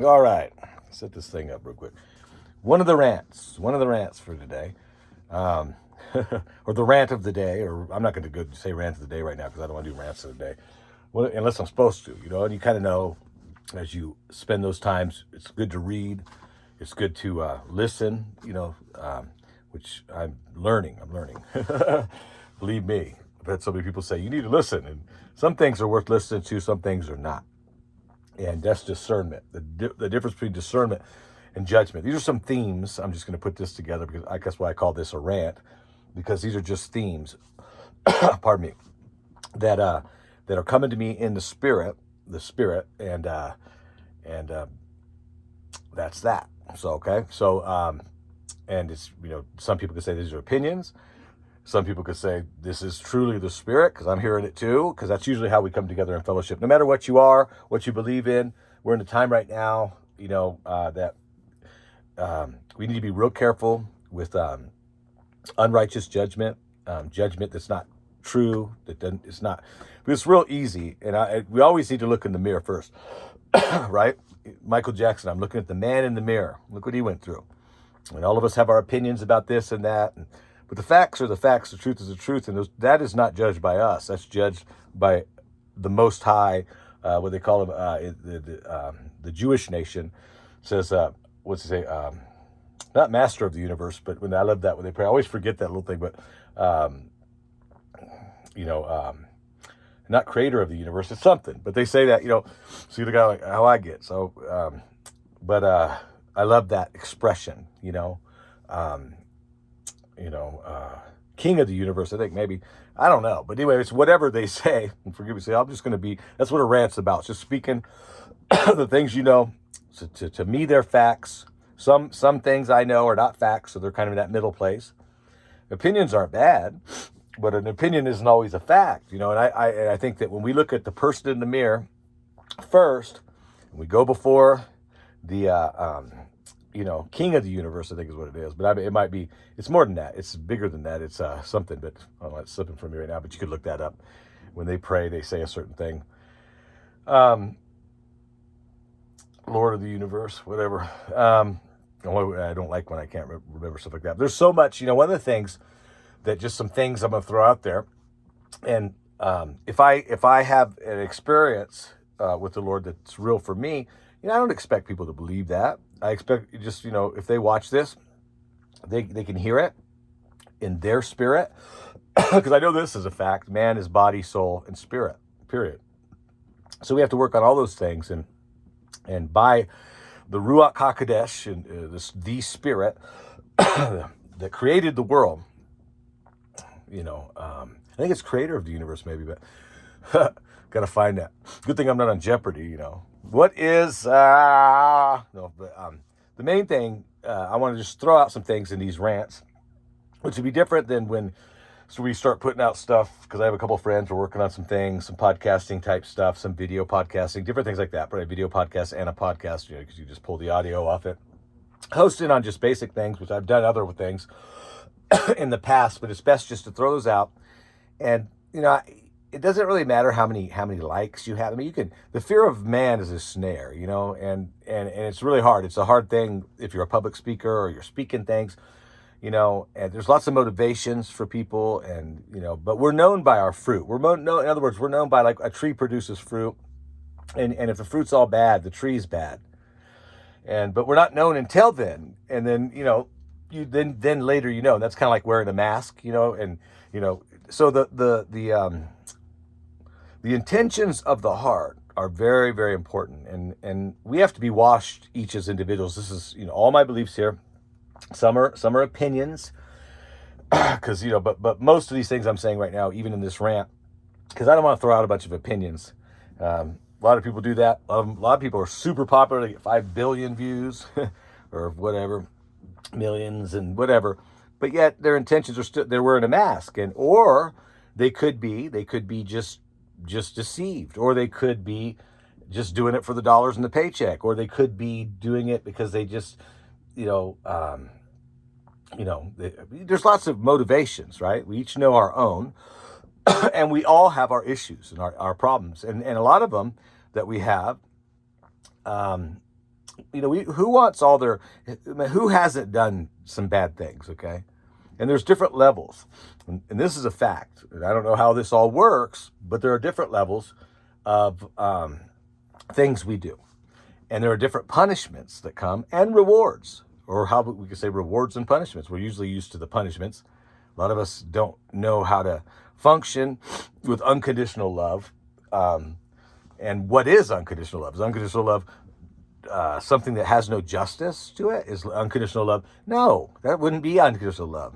All right, set this thing up real quick. One of the rants for today, um, or the rant of the day, or I'm not going to go say rant of the day right now because I don't want to do rants of the day, well, unless I'm supposed to, and you kind of know as you spend those times, it's good to read, it's good to listen, which I'm learning. Believe me, I've had so many people say you need to listen, and some things are worth listening to, some things are not. And that's discernment. The difference between discernment and judgment. These are some themes. I'm just going to put this together because I guess why I call this a rant, because these are just themes. Pardon me, that that are coming to me in the spirit, and that's that. So okay, and it's some people could say these are opinions. Some people could say this is truly the Spirit because I'm hearing it too, because that's usually how we come together in fellowship. No matter what you are, what you believe in, we're in a time right now, that we need to be real careful with unrighteous judgment, judgment that's not true, that doesn't, it's not. But it's real easy, and we always need to look in the mirror first, right? Michael Jackson, I'm looking at the man in the mirror. Look what he went through. And all of us have our opinions about this and that. But the facts are the facts. The truth is the truth. And that is not judged by us. That's judged by the Most High, what they call him, the Jewish nation. Says, what's it say? Not master of the universe, but I love that when they pray. I always forget that little thing, but, not creator of the universe. It's something. But they say that, see the guy like how I get. So, but I love that expression, king of the universe, I think maybe, I don't know. But anyway, it's whatever they say. And forgive me, say I'm just going to be, that's what a rant's about. It's just speaking the things to me, they're facts. Some things I know are not facts, so they're kind of in that middle place. Opinions aren't bad, but an opinion isn't always a fact, and I think that when we look at the person in the mirror first, and we go before the king of the universe, I think is what it is. But it might be, it's more than that. It's bigger than that. It's something that, I don't know, it's slipping from me right now, but you could look that up. When they pray, they say a certain thing. Lord of the universe, whatever. I don't like when I can't remember stuff like that. But there's so much, one of the things that just some things I'm going to throw out there. And if I have an experience with the Lord that's real for me, I don't expect people to believe that. I expect just, if they watch this, they can hear it in their spirit. Because I know this is a fact. Man is body, soul, and spirit, period. So we have to work on all those things. And by the Ruach HaKodesh, and the spirit that created the world, I think it's creator of the universe maybe, but got to find that. Good thing I'm not on Jeopardy, What is, no, but the main thing, I want to just throw out some things in these rants, which would be different than when we start putting out stuff, because I have a couple of friends who are working on some things, some podcasting type stuff, some video podcasting, different things like that, probably a video podcast and a podcast, because you just pull the audio off it. Hosting on just basic things, which I've done other things in the past, but it's best just to throw those out. And, it doesn't really matter how many likes you have. I mean, the fear of man is a snare, and it's really hard. It's a hard thing if you're a public speaker or you're speaking things, and there's lots of motivations for people, and, but we're known by our fruit. In other words, we're known by, like, a tree produces fruit, and if the fruit's all bad, the tree's bad. But we're not known until then. And then, then later, and that's kind of like wearing a mask, so the intentions of the heart are very, very important, and we have to be washed each as individuals. This is, all my beliefs here. Some are opinions, because but most of these things I'm saying right now, even in this rant, because I don't want to throw out a bunch of opinions. A lot of people do that. A lot of people are super popular. They get 5 billion views, or whatever, millions and whatever, but yet their intentions are still, they're wearing a mask, or they could be just deceived, or they could be just doing it for the dollars in the paycheck, or they could be doing it because they just, there's lots of motivations, right? We each know our own, and we all have our issues and our problems, and a lot of them that we have, who wants all their, who hasn't done some bad things, okay? And there's different levels. And this is a fact. And I don't know how this all works, but there are different levels of things we do. And there are different punishments that come and rewards, or how we could say rewards and punishments. We're usually used to the punishments. A lot of us don't know how to function with unconditional love. And what is unconditional love? Is unconditional love something that has no justice to it? Is unconditional love? No, that wouldn't be unconditional love.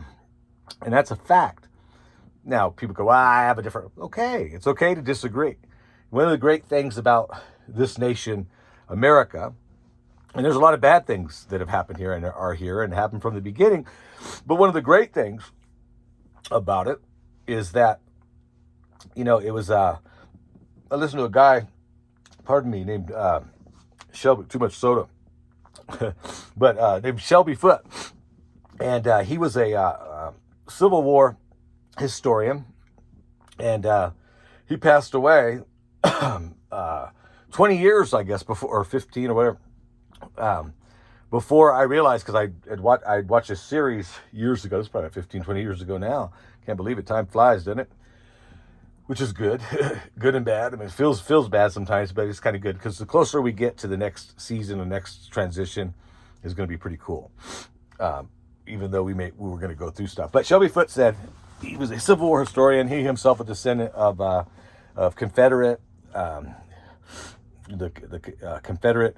And that's a fact. Now, people go, well, I have a different... Okay, it's okay to disagree. One of the great things about this nation, America, and there's a lot of bad things that have happened here and are here and happened from the beginning, but one of the great things about it is that, it was... I listened to a guy, pardon me, named Shelby, too much soda, but named Shelby Foote. And he was a Civil War historian, and he passed away 20 years, I guess, before, or 15 or whatever, before I realized, because I'd watched a series years ago. It's probably 15, 20 years ago now. Can't believe it. Time flies, doesn't it? Which is good, good and bad. I mean, it feels bad sometimes, but it's kind of good, because the closer we get to the next season, the next transition is going to be pretty cool. Even though we were going to go through stuff. But Shelby Foote said he was a Civil War historian. He himself a descendant of Confederate, Confederate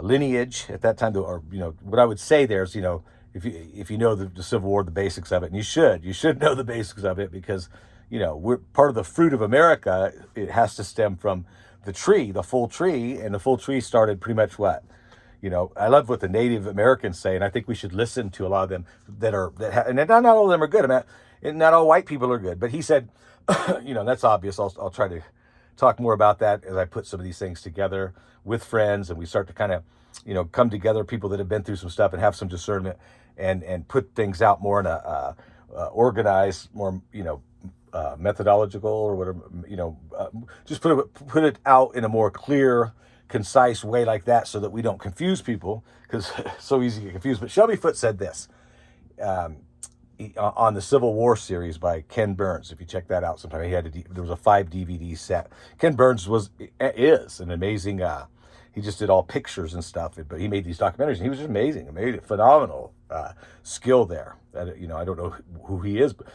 lineage at that time. Or what I would say there is, if you know the Civil War, the basics of it, and you should know the basics of it, because we're part of the fruit of America. It has to stem from the tree, the full tree, and the full tree started pretty much what. I love what the Native Americans say, and I think we should listen to a lot of them and not all of them are good. I mean, not all white people are good, but he said, that's obvious. I'll try to talk more about that as I put some of these things together with friends, and we start to kind of, come together, people that have been through some stuff and have some discernment, and put things out more in a organized, more, methodological or whatever, just put it out in a more clear, concise way like that, so that we don't confuse people, because it's so easy to get confused. But Shelby Foote said this on the Civil War series by Ken Burns. If you check that out sometime, there was a 5 DVD set. Ken Burns is an amazing. He just did all pictures and stuff, but he made these documentaries, and he was just amazing. He made a phenomenal skill there. I don't know who he is, but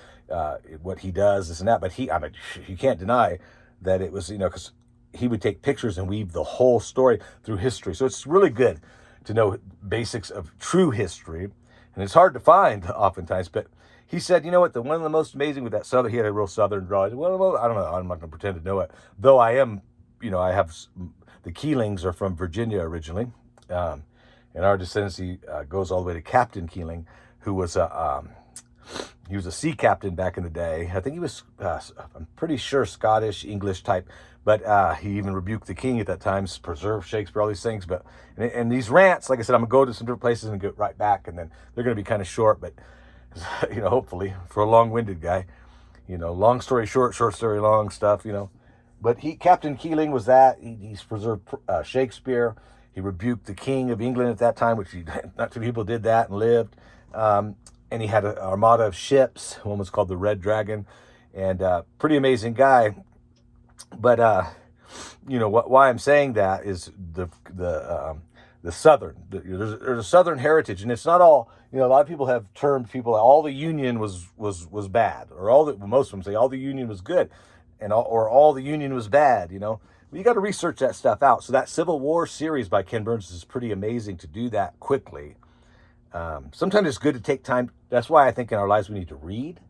what he does, this and that. But you can't deny that it was, because he would take pictures and weave the whole story through history. So it's really good to know basics of true history. And it's hard to find oftentimes, but he said, one of the most amazing with that Southern, he had a real Southern draw. Well, I don't know. I'm not going to pretend to know it. Though I am, I have, the Keelings are from Virginia originally. And our descendancy goes all the way to Captain Keeling, who was he was a sea captain back in the day. I think he was, I'm pretty sure, Scottish, English type. But he even rebuked the king at that time, preserved Shakespeare, all these things. But and these rants, like I said, I'm going to go to some different places and get right back. And then they're going to be kind of short, but, hopefully, for a long-winded guy. Long story short, short story long stuff, But Captain Keeling was that. He's preserved Shakespeare. He rebuked the king of England at that time, which not too many people did that and lived. And he had an armada of ships. One was called the Red Dragon. And pretty amazing guy. But why I'm saying that is the Southern. There's a Southern heritage, and it's not all. A lot of people have termed people all the Union was bad, or most of them say all the Union was good, or all the Union was bad. You got to research that stuff out. So that Civil War series by Ken Burns is pretty amazing to do that quickly. Sometimes it's good to take time. That's why I think in our lives we need to read,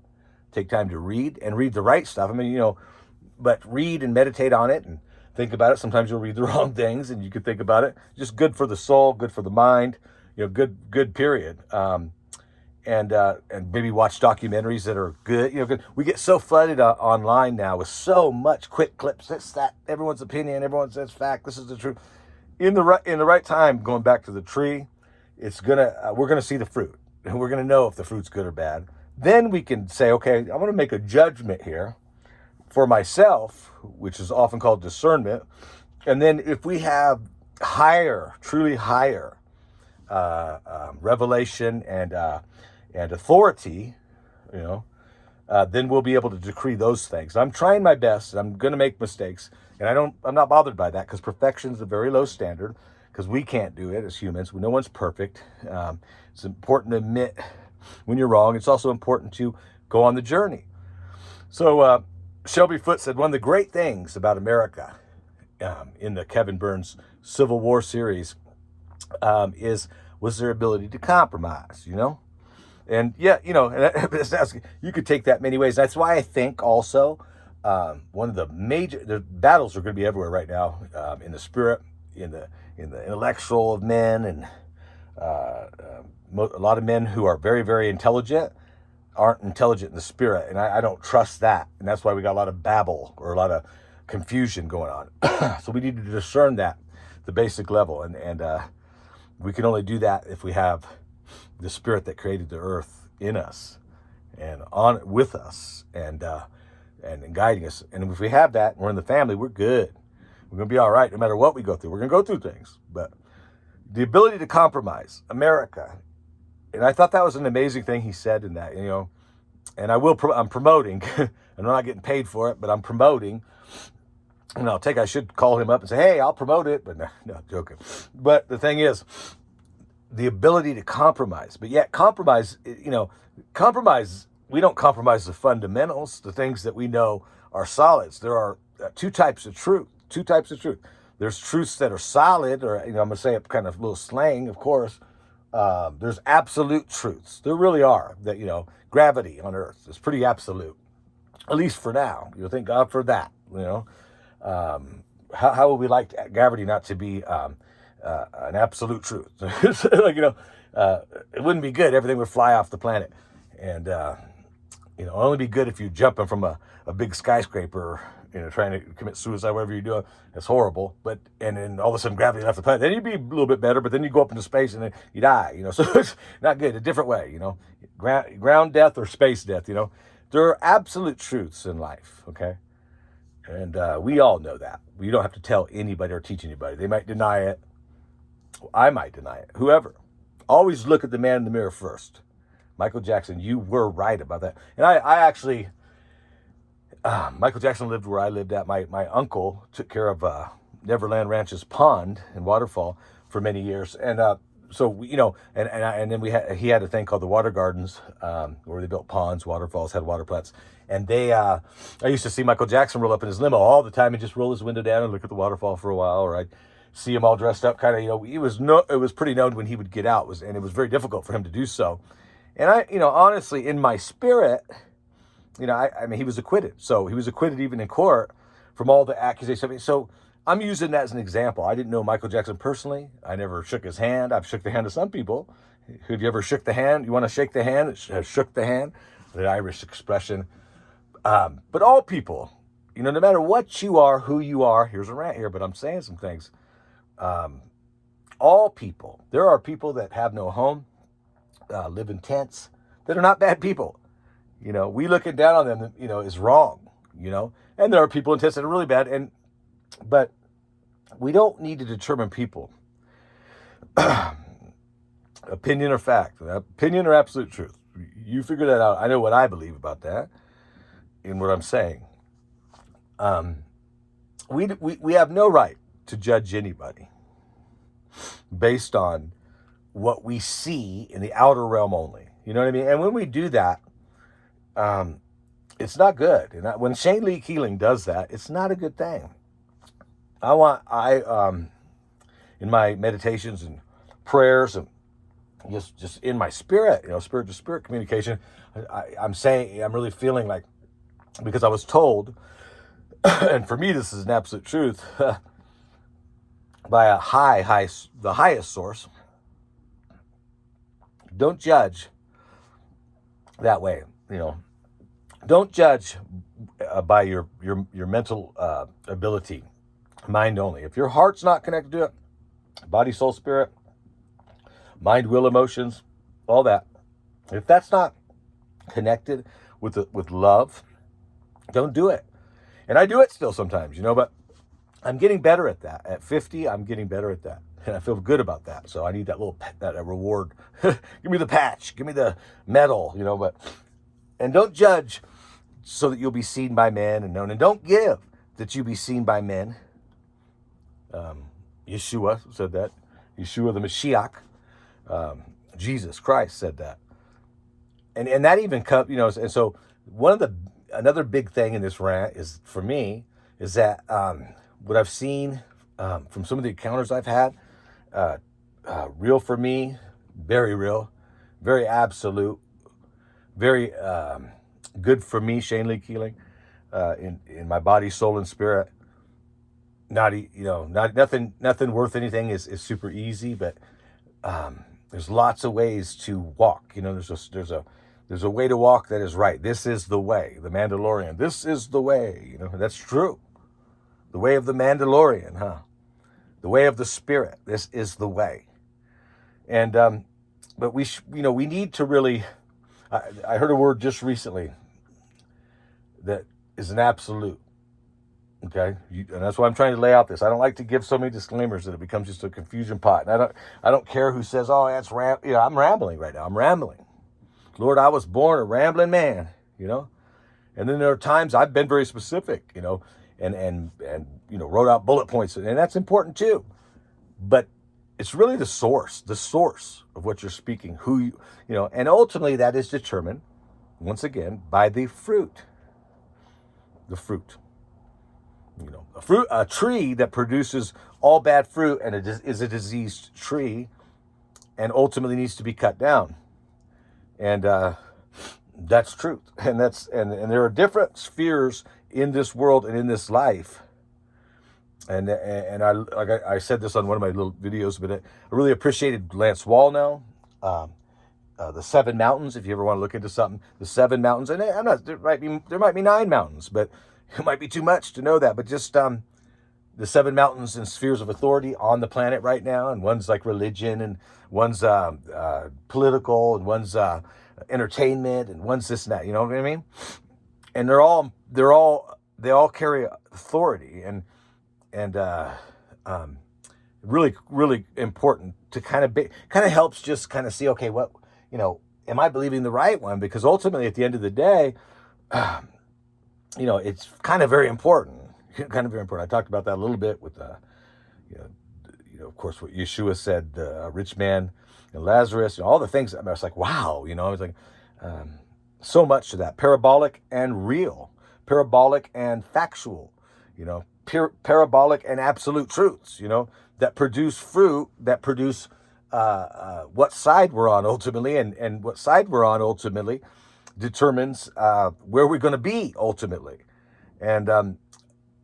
take time to read, and read the right stuff. I mean, but read and meditate on it and think about it. Sometimes you'll read the wrong things, and you can think about it. Just good for the soul, good for the mind, good period. And maybe watch documentaries that are good. Good. We get so flooded online now with so much quick clips. This, that, everyone's opinion, everyone says fact. This is the truth. In the right time, going back to the tree, we're gonna see the fruit, and we're gonna know if the fruit's good or bad. Then we can say, okay, I'm gonna make a judgment here for myself, which is often called discernment. And then if we have higher, truly higher revelation and authority, you know, then we'll be able to decree those things. I'm trying my best. I'm going to make mistakes, and I'm not bothered by that because perfection is a very low standard because we can't do it as humans. No one's perfect. It's important to admit when you're wrong. It's also important to go on the journey. So Shelby Foote said one of the great things about America in the Kevin Burns Civil War series was their ability to compromise, you know? And yeah, you know, you could take that many ways. That's why I think also one of the battles are going to be everywhere right now, in the spirit, in the intellectual of men, and a lot of men who are very, very intelligent aren't intelligent in the spirit, and I don't trust that, and that's why we got a lot of babble or a lot of confusion going on. So we need to discern that, the basic level, and we can only do that if we have the spirit that created the earth in us and on with us and guiding us. And if we have that and we're in the family, we're good. We're going to be all right no matter what we go through. We're going to go through things. But the ability to compromise, America. And I thought that was an amazing thing he said in that, you know. And I'm promoting. I'm not getting paid for it, but I'm promoting. And I should call him up and say, hey, I'll promote it. But no, joking. But the thing is, the ability to compromise, but yet compromise, we don't compromise the fundamentals, the things that we know are solids. There are two types of truth. There's truths that are solid, or, I'm going to say it kind of a little slang, of course. There's absolute truths. There really are that, gravity on Earth is pretty absolute, at least for now. Thank God for that, how would we like gravity not to be, an absolute truth? It wouldn't be good. Everything would fly off the planet. And, only be good if you're jumping from a big skyscraper, trying to commit suicide, whatever you're doing. It's horrible. And then all of a sudden gravity left the planet. Then you'd be a little bit better, but then you go up into space and then you die, So it's not good. A different way, ground death or space death, There are absolute truths in life, okay? And we all know that. We don't have to tell anybody or teach anybody. They might deny it. I might deny it. Whoever. Always look at the man in the mirror first. Michael Jackson, you were right about that. And I actually, Michael Jackson lived where I lived at. My uncle took care of Neverland Ranch's pond and waterfall for many years. And so, and then he had a thing called the Water Gardens, where they built ponds, waterfalls, had water plants. And I used to see Michael Jackson roll up in his limo all the time and just roll his window down and look at the waterfall for a while. Or I'd see him all dressed up, kind of, it was pretty known when he would get out, and it was very difficult for him to do so. And I, honestly, in my spirit, I mean, he was acquitted. So he was acquitted even in court from all the accusations. So I'm using that as an example. I didn't know Michael Jackson personally. I never shook his hand. I've shook the hand of some people. Have you ever shook the hand? You want to shake the hand? Shook the hand, the Irish expression. But all people, no matter what you are, who you are, here's a rant here, but I'm saying some things. All people, there are people that have no home, live in tents, that are not bad people. We looking down on them, is wrong, and there are people in tents that are really bad. But we don't need to determine people. Opinion or fact, opinion or absolute truth. You figure that out. I know what I believe about that and what I'm saying. We have no right to judge anybody based on what we see in the outer realm only. You know what I mean? And when we do that, it's not good. And when Shane Lee Keeling does that, it's not a good thing. In my meditations and prayers and just in my spirit, spirit to spirit communication, I'm really feeling like, because I was told, and for me, this is an absolute truth, by the highest source, don't judge that way. Don't judge by your mental ability, mind only. If your heart's not connected to it, body, soul, spirit, mind, will, emotions, all that, if that's not connected with love, don't do it. And I do it still sometimes, but I'm getting better at that. At 50, I'm getting better at that. And I feel good about that. So I need that little that reward. Give me the patch. Give me the medal, but and don't judge so that you'll be seen by men and known. And don't give that you be seen by men. Yeshua said that. Yeshua the Mashiach. Jesus Christ said that. And that even comes, and so another big thing in this rant is, for me, is that what I've seen from some of the encounters I've had, real for me, very real, very absolute, very good for me, Shane Lee Keeling, in my body, soul, and spirit. Not nothing worth anything is super easy, but there's lots of ways to walk. There's a way to walk that is right. This is the way, the Mandalorian. This is the way. That's true. The way of the Mandalorian, huh? The way of the Spirit. This is the way. And but we need to really. I heard a word just recently that is an absolute. Okay, and that's why I'm trying to lay out this. I don't like to give so many disclaimers that it becomes just a confusion pot. And I don't care who says, "Oh, that's I'm rambling right now. I'm rambling." Lord, I was born a rambling man, And then there are times I've been very specific, and wrote out bullet points, and that's important too. But it's really the source of what you're speaking, and ultimately that is determined, once again, by the fruit. The fruit. A tree that produces all bad fruit and it is a diseased tree, and ultimately needs to be cut down. And that's truth. And there are different spheres in this world and in this life. And I said this on one of my little videos, but I really appreciated Lance Wallnau, the 7 mountains. If you ever want to look into something, the 7 mountains, and there might be 9 mountains, but it might be too much to know that. But just the 7 mountains and spheres of authority on the planet right now, and one's like religion, and one's political, and one's entertainment, and one's this and that. You know what I mean? And they all carry authority, and really, really important to kind of helps just kind of see, okay, what, am I believing the right one? Because ultimately, at the end of the day, it's kind of very important. Kind of very important. I talked about that a little bit with, of course, what Yeshua said, the rich man and Lazarus, all the things. I was like, wow, I was like, so much to that. Parabolic and real, parabolic and factual, parabolic and absolute truths, that produce fruit, that produce what side we're on ultimately, and what side we're on ultimately determines where we're going to be ultimately. And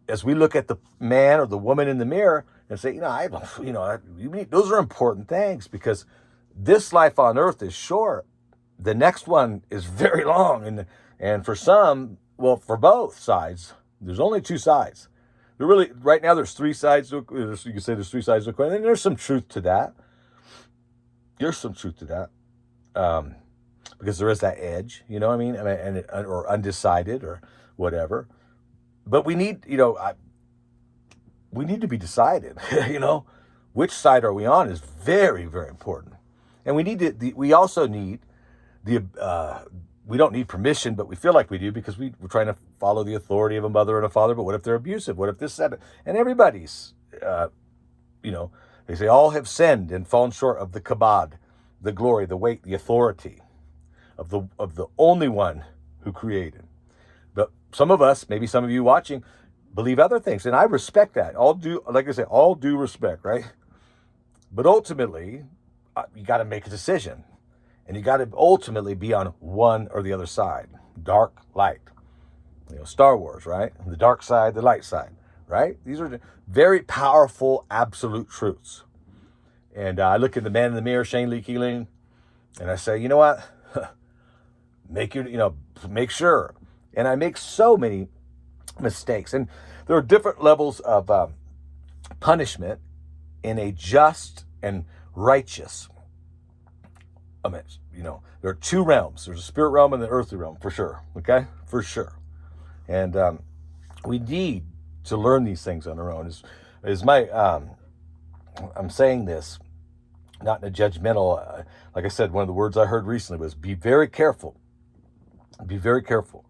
as we look at the man or the woman in the mirror and say, those are important things, because this life on earth is short. The next one is very long, and for some, well, for both sides, there's only 2 sides. Right now, there's 3 sides. You can say there's 3 sides of the coin, and there's some truth to that. Because there is that edge, or undecided or whatever. But we need, we need to be decided. Which side are we on is very, very important. And we also need we don't need permission, but we feel like we do, because we're trying to follow the authority of a mother and a father. But what if they're abusive? What if this, that? And everybody's, they say all have sinned and fallen short of the kabod, the glory, the weight, the authority of the only one who created. But some of us, maybe some of you watching, believe other things, and I respect that. All due respect, right? But ultimately, you got to make a decision, and you got to ultimately be on one or the other side. Dark, light. Star Wars, right? The dark side, the light side, right? These are very powerful, absolute truths. And I look at the man in the mirror, Shane Lee Keeling, and I say, you know what? Make sure. And I make so many mistakes. And there are different levels of punishment in a just and righteous. There are 2 realms. There's a spirit realm and the earthly realm, for sure. Okay? For sure. And we need to learn these things on our own. Is my I'm saying this not in a judgmental. Like I said, one of the words I heard recently was be very careful. Be very careful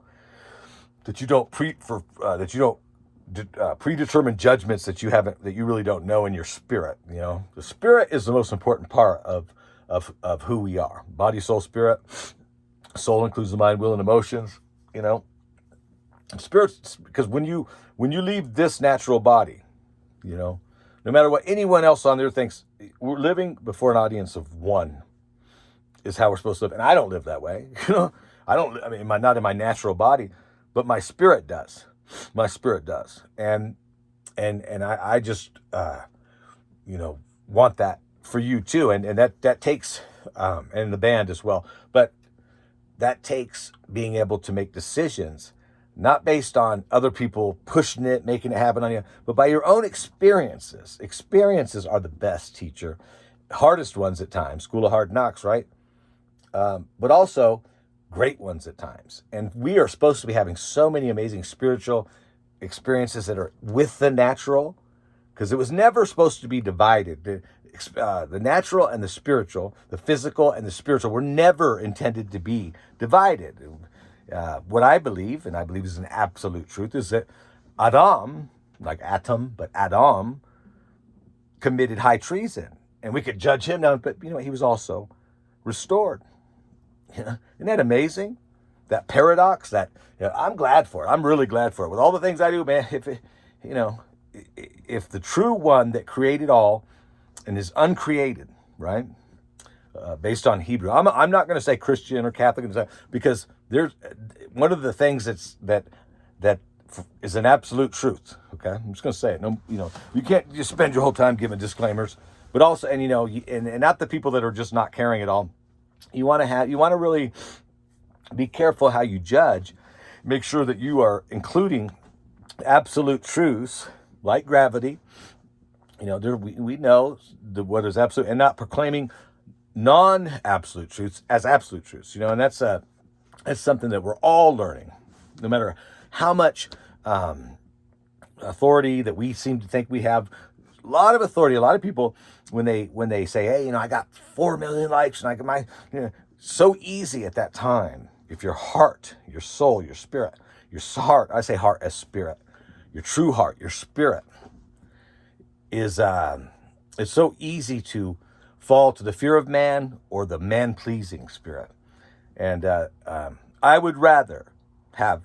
that you don't predetermine judgments that you really don't know in your spirit. The spirit is the most important part of who we are. Body, soul, spirit. Soul includes the mind, will, and emotions. Spirit, because when you leave this natural body, no matter what anyone else on there thinks, we're living before an audience of one is how we're supposed to live. And I don't live that way. Not in my natural body, but my spirit does. My spirit does. And I just, want that for you too. And that takes, and the band as well, but that takes being able to make decisions, not based on other people pushing it, making it happen on you, but by your own experiences. Experiences are the best teacher, hardest ones at times, school of hard knocks, right? But also great ones at times. And we are supposed to be having so many amazing spiritual experiences that are with the natural, because it was never supposed to be divided. The natural and the spiritual, the physical and the spiritual were never intended to be divided. What I believe, and I believe is an absolute truth, is that Adam, like Atom, but Adam, committed high treason. And we could judge him now, but he was also restored. Isn't that amazing? That paradox, I'm glad for it. I'm really glad for it. With all the things I do, man, if the true one that created all and is uncreated, right? Based on Hebrew. I'm not going to say Christian or Catholic, because there's one of the things that is an absolute truth. Okay, I'm just going to say it. No, you can't just spend your whole time giving disclaimers, but also, and not the people that are just not caring at all. You want to really be careful how you judge. Make sure that you are including absolute truths like gravity. We know what is absolute, and not proclaiming non-absolute truths as absolute truths. And that's something that we're all learning, no matter how much authority that we seem to think we have. A lot of authority. A lot of people, when they say, "Hey, I got 4 million likes," and I got so easy at that time. If your heart, your soul, your spirit, your heart, I say heart as spirit, your true heart, your spirit is, it's so easy to fall to the fear of man or the man-pleasing spirit. And I would rather have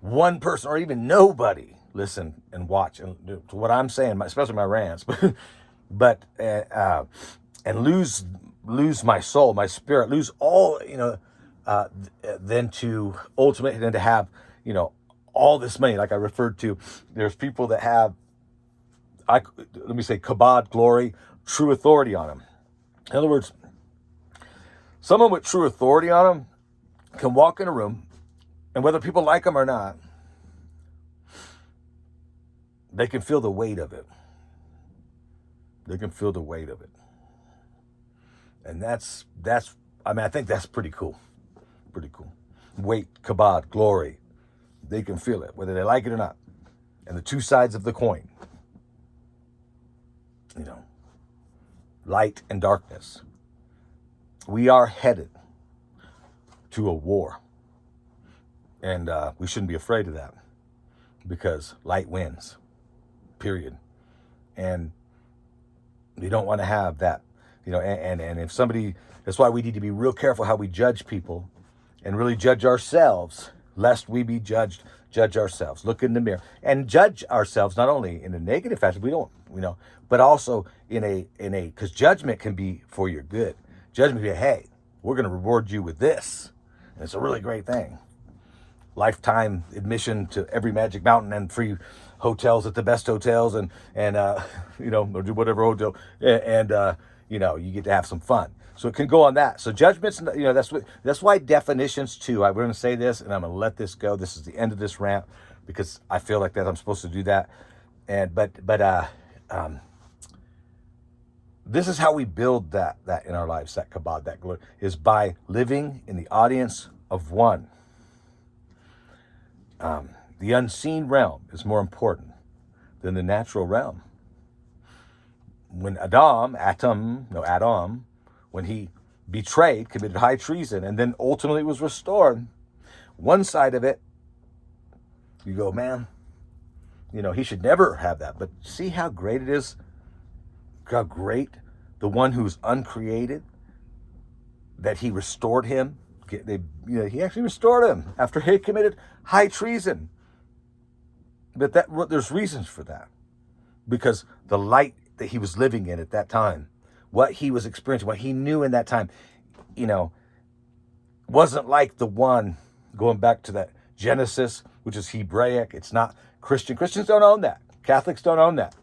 one person or even nobody listen and watch and to what I'm saying, especially my rants, but and lose my soul, my spirit, lose all, than to have, all this money. Like I referred to, there's people that have, let me say, kabod, glory, true authority on them. In other words, someone with true authority on them can walk in a room, and whether people like them or not, they can feel the weight of it. They can feel the weight of it. And I think that's pretty cool. Pretty cool. Weight, kabod, glory. They can feel it, whether they like it or not. And the two sides of the coin. Light and darkness. We are headed to a war. And we shouldn't be afraid of that, because light wins, period. And we don't want to have that, and if somebody, that's why we need to be real careful how we judge people and really judge ourselves, lest we be judged. Judge ourselves, look in the mirror and judge ourselves, not only in a negative fashion, but also because judgment can be for your good. Judgment can be, hey, we're going to reward you with this. And it's a really great thing. Lifetime admission to every Magic Mountain and free hotels at the best hotels and or do whatever hotel, and you get to have some fun. So it can go on that. So judgments, that's why definitions too. I'm going to say this, and I'm going to let this go. This is the end of this rant, because I feel like that I'm supposed to do that. This is how we build that in our lives, that kabod, that glory, is by living in the audience of one. The unseen realm is more important than the natural realm. When Adam, when he betrayed, committed high treason, and then ultimately was restored, one side of it, you go, man, he should never have that. But see how great it is, how great the one who's uncreated, that he restored him. He actually restored him after he committed high treason. But there's reasons for that, because the light that he was living in at that time, what he was experiencing, what he knew in that time, wasn't like the one going back to that Genesis, which is Hebraic. It's not Christian. Christians don't own that. Catholics don't own that.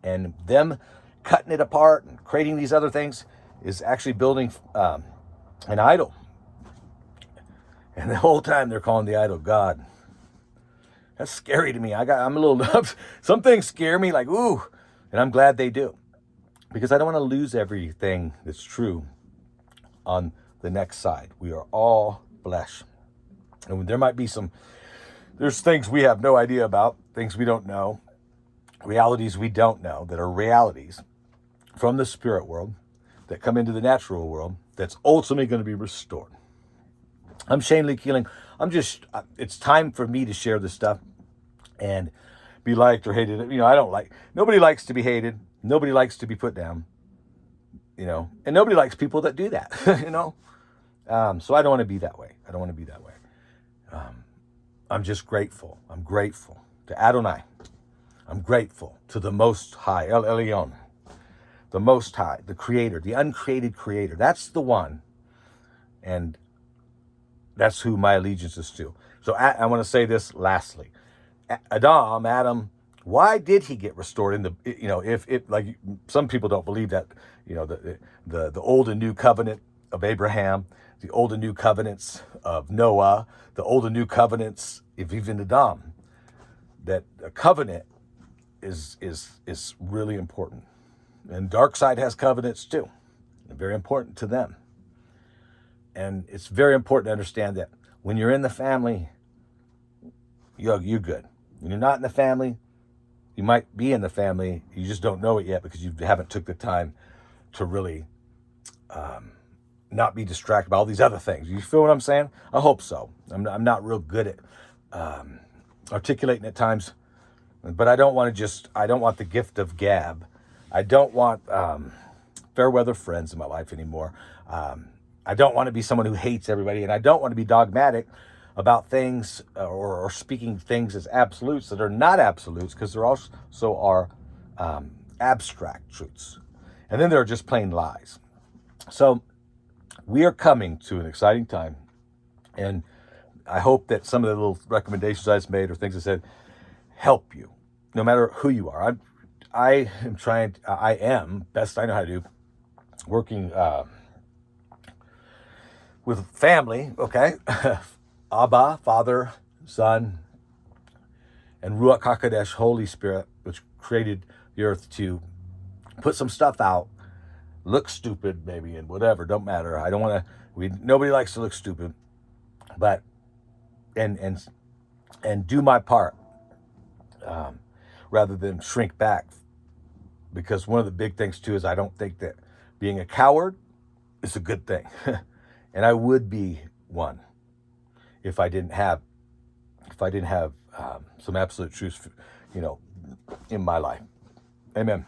And them cutting it apart and creating these other things is actually building an idol. And the whole time they're calling the idol God. That's scary to me. I'm a little, some things scare me like, ooh, and I'm glad they do. Because I don't want to lose everything that's true on the next side. We are all flesh. And there might be there's things we have no idea about, things we don't know, realities we don't know that are realities from the spirit world that come into the natural world that's ultimately going to be restored. I'm Shane Lee Keeling. It's time for me to share this stuff and be liked or hated. Nobody likes to be hated. Nobody likes to be put down, and nobody likes people that do that, So I don't want to be that way. I'm just grateful. I'm grateful to Adonai. I'm grateful to the Most High, El Elyon, the Most High, the Creator, the uncreated Creator. That's the one. And that's who my allegiance is to. So I want to say this lastly. Adam, why did he get restored in if like some people don't believe that, the old and new covenant of Abraham, the old and new covenants of Noah, the old and new covenants of even Adam, that a covenant is really important. And dark side has covenants too. They're very important to them. And it's very important to understand that when you're in the family, you're good. When you're not in the family, you might be in the family, you just don't know it yet because you haven't took the time to really not be distracted by all these other things. You feel what I'm saying? I hope so. I'm not real good at articulating at times, but I don't want the gift of gab. I don't want fair weather friends in my life anymore. I don't want to be someone who hates everybody, and I don't want to be dogmatic about things or speaking things as absolutes that are not absolutes, because there also are abstract truths. And then there are just plain lies. So we are coming to an exciting time, and I hope that some of the little recommendations I've made or things I said help you, no matter who you are. I am, best I know how to do, working with family, okay? Abba, Father, Son, and Ruach HaKodesh, Holy Spirit, which created the earth to put some stuff out, look stupid maybe, and whatever, don't matter. I don't want to, nobody likes to look stupid, but, and do my part, rather than shrink back. Because one of the big things too is I don't think that being a coward is a good thing. And I would be one if I didn't have some absolute truths, in my life. Amen.